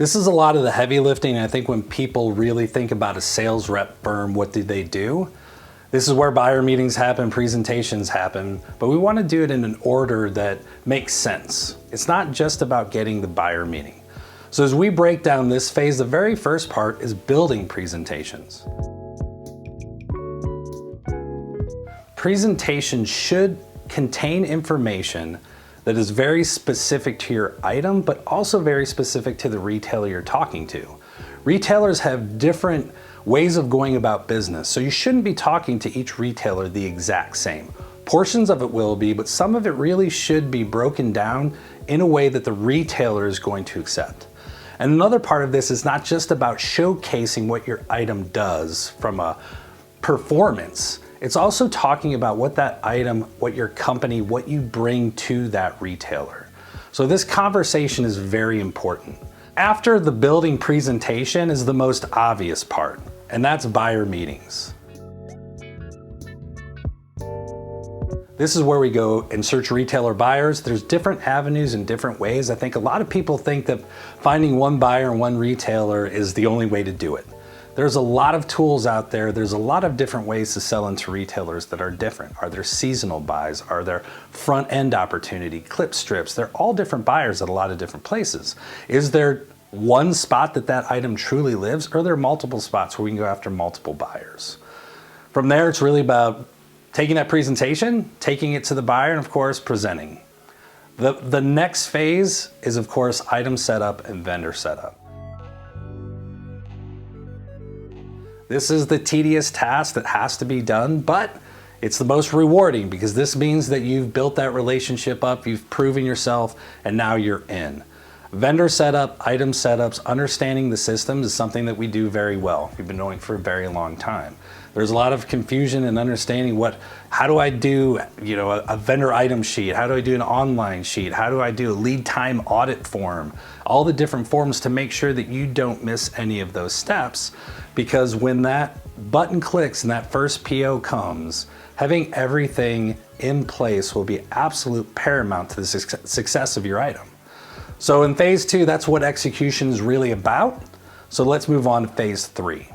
This is a lot of the heavy lifting. I think when people really think about a sales rep firm, what do they do? This is where buyer meetings happen, presentations happen, but we want to do it in an order that makes sense. It's not just about getting the buyer meeting. So as we break down this phase, the very first part is building presentations. Presentations should contain information that is very specific to your item, but also very specific to the retailer you're talking to. Retailers have different ways of going about business, so you shouldn't be talking to each retailer the exact same. Portions of it will be, but some of it really should be broken down in a way that the retailer is going to accept. And another part of this is not just about showcasing what your item does from a performance. It's also talking about what that item, what your company, what you bring to that retailer. So this conversation is very important. After the building presentation is the most obvious part, and that's buyer meetings. This is where we go and search retailer buyers. There's different avenues and different ways. I think a lot of people think that finding one buyer and one retailer is the only way to do it. There's a lot of tools out there. There's a lot of different ways to sell into retailers that are different. Are there seasonal buys? Are there front end opportunity, clip strips? They're all different buyers at a lot of different places. Is there one spot that item truly lives, or are there multiple spots where we can go after multiple buyers? From there, it's really about taking that presentation, taking it to the buyer, and of course, presenting. The next phase is, of course, item setup and vendor setup. This is the tedious task that has to be done, but it's the most rewarding because this means that you've built that relationship up, you've proven yourself, and now you're in. Vendor setup, item setups, understanding the systems is something that we do very well. We've been doing for a very long time. There's a lot of confusion in understanding how do I do, a vendor item sheet? How do I do an online sheet? How do I do a lead time audit form? All the different forms to make sure that you don't miss any of those steps, because when that button clicks and that first PO comes, having everything in place will be absolute paramount to the success of your item. So in phase 2, that's what execution is really about. So let's move on to phase 3.